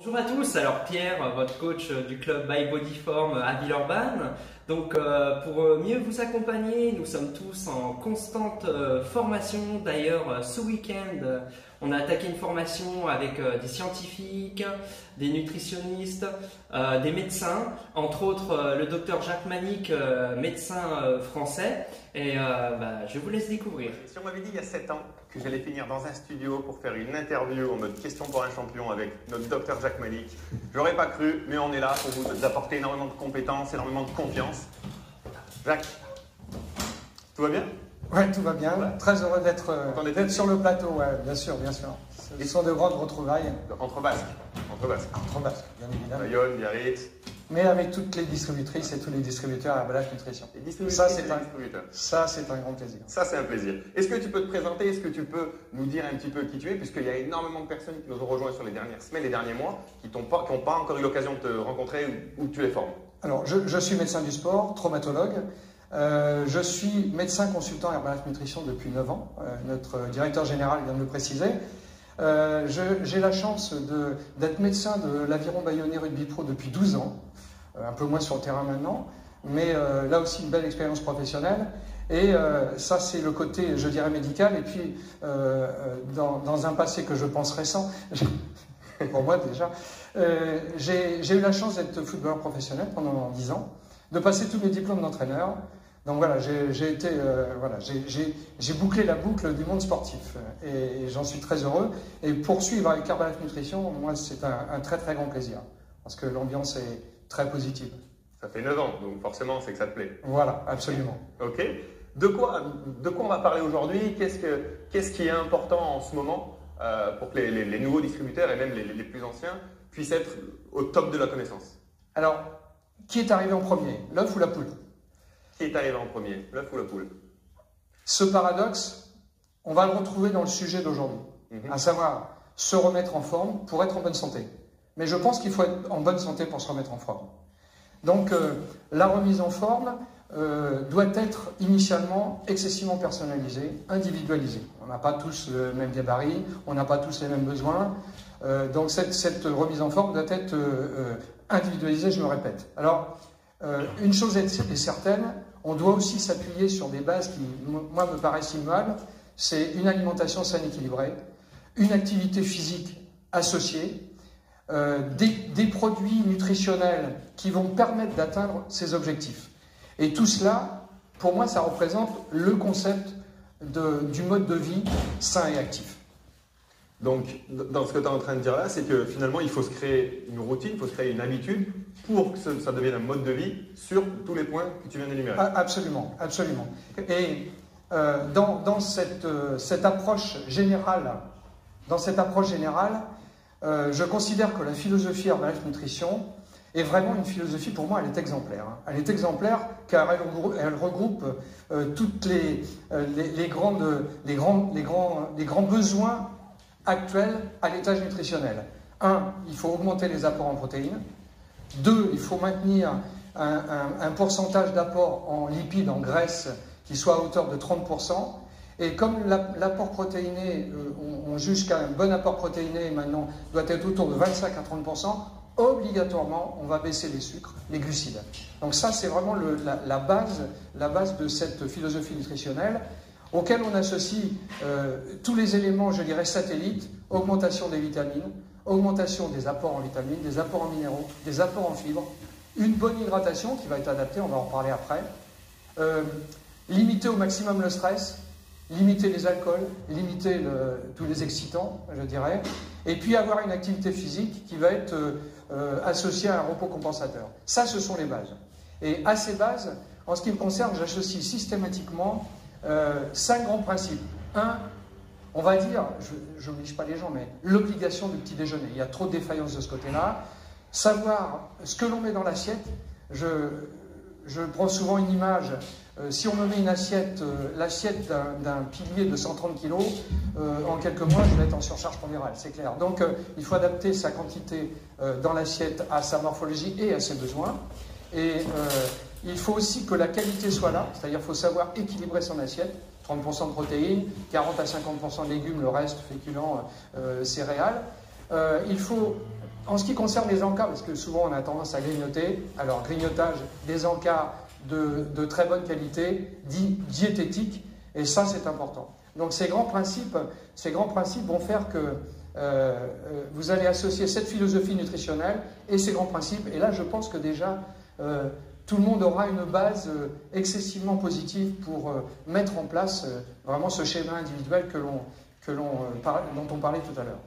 Bonjour à tous, alors Pierre, votre coach du club By Bodyform à Villeurbanne. Donc pour mieux vous accompagner, nous sommes tous en constante formation. D'ailleurs ce week-end, on a attaqué une formation avec des scientifiques, des nutritionnistes, des médecins, entre autres le docteur Jacques Manic, médecin français. Et je vous laisse découvrir. Si on m'avait dit il y a 7 ans que j'allais finir dans un studio pour faire une interview en mode question pour un champion avec notre docteur Jacques Manic, j'aurais pas cru, mais on est là pour vous apporter énormément de compétences, énormément de confiance. Jacques, tout va bien? Oui, tout va bien. Ouais. Très heureux d'être sur le plateau, ouais, bien sûr, bien sûr. Ce sont de grandes retrouvailles. Entre Basques. Entre Basques, bien évidemment. Bayonne, Biarritz. Mais avec toutes les distributrices et tous les distributeurs à Herbalife Nutrition. Ça, c'est un grand plaisir. Ça, c'est un plaisir. Est-ce que tu peux te présenter? Est-ce que tu peux nous dire un petit peu qui tu es? Puisqu'il y a énormément de personnes qui nous ont rejoints sur les dernières semaines, les derniers mois, qui n'ont pas encore eu l'occasion de te rencontrer ou tu les formes. Alors, je suis médecin du sport, traumatologue. Je suis médecin consultant Herbalife Nutrition depuis 9 ans. Notre directeur général vient de le préciser. J'ai la chance d'être médecin de l'Aviron Bayonnais Rugby Pro depuis 12 ans. Un peu moins sur le terrain maintenant, mais là aussi une belle expérience professionnelle. Et ça, c'est le côté, je dirais, médical. Et puis, dans un passé que je pense récent, pour moi déjà, j'ai eu la chance d'être footballeur professionnel pendant 10 ans, de passer tous mes diplômes d'entraîneur. Donc voilà, j'ai bouclé la boucle du monde sportif et j'en suis très heureux. Et poursuivre avec Herbalife Nutrition, moi, c'est un très très grand plaisir parce que l'ambiance est très positive. Ça fait 9 ans, donc forcément, c'est que ça te plaît. Voilà, absolument. Ok. De quoi on va parler aujourd'hui? Qu'est-ce qui est important en ce moment pour que les nouveaux distributeurs et même les plus anciens puissent être au top de la connaissance? Alors, qui est arrivé en premier, l'œuf ou la poule? Qui est arrivé en premier, l'œuf ou la poule? Ce paradoxe, on va le retrouver dans le sujet d'aujourd'hui, à savoir se remettre en forme pour être en bonne santé. Mais je pense qu'il faut être en bonne santé pour se remettre en forme. Donc, la remise en forme doit être initialement excessivement personnalisée, individualisée. On n'a pas tous le même gabarit, on n'a pas tous les mêmes besoins. Donc, cette remise en forme doit être individualisée, je me répète. Alors, une chose est certaine, on doit aussi s'appuyer sur des bases qui, moi, me paraissent immuables. C'est une alimentation saine équilibrée, une activité physique associée, des produits nutritionnels qui vont permettre d'atteindre ces objectifs. Et tout cela, pour moi, ça représente le concept du mode de vie sain et actif. Donc, dans ce que tu es en train de dire là, c'est que finalement, il faut se créer une routine, il faut se créer une habitude pour que ça devienne un mode de vie sur tous les points que tu viens d'énumérer. Absolument, absolument. Et dans cette approche générale, je considère que la philosophie Herbalife Nutrition est vraiment une philosophie, pour moi, elle est exemplaire. Elle est exemplaire car elle regroupe toutes les grands besoins actuels à l'étage nutritionnel. 1, il faut augmenter les apports en protéines. 2, il faut maintenir un pourcentage d'apport en lipides, en graisses, qui soit à hauteur de 30%. Et comme l'apport protéiné, on juge qu'un bon apport protéiné maintenant doit être autour de 25 à 30%, obligatoirement, on va baisser les sucres, les glucides. Donc ça, c'est vraiment la base de cette philosophie nutritionnelle, auquel on associe tous les éléments, je dirais, satellites, augmentation des vitamines, augmentation des apports en vitamines, des apports en minéraux, des apports en fibres, une bonne hydratation qui va être adaptée, on va en reparler après, limiter au maximum le stress, limiter les alcools, limiter tous les excitants, je dirais, et puis avoir une activité physique qui va être associée à un repos compensateur. Ça, ce sont les bases. Et à ces bases, en ce qui me concerne, j'associe systématiquement 5 grands principes. 1, on va dire, je n'oblige pas les gens, mais l'obligation du petit déjeuner. Il y a trop de défaillances de ce côté-là. Savoir ce que l'on met dans l'assiette. Je prends souvent une image. Si on me met une assiette, l'assiette d'un pilier de 130 kg, en quelques mois, je vais être en surcharge pondérale, c'est clair. Donc, il faut adapter sa quantité dans l'assiette à sa morphologie et à ses besoins. Et il faut aussi que la qualité soit là, c'est-à-dire qu'il faut savoir équilibrer son assiette. 30% de protéines, 40 à 50% de légumes, le reste féculents, céréales. Il faut En ce qui concerne les encas, parce que souvent on a tendance à grignoter, alors grignotage des encas de très bonne qualité, dits diététiques, et ça c'est important. Donc ces grands principes vont faire que vous allez associer cette philosophie nutritionnelle et ces grands principes, et là je pense que déjà tout le monde aura une base excessivement positive pour mettre en place vraiment ce schéma individuel dont on parlait tout à l'heure.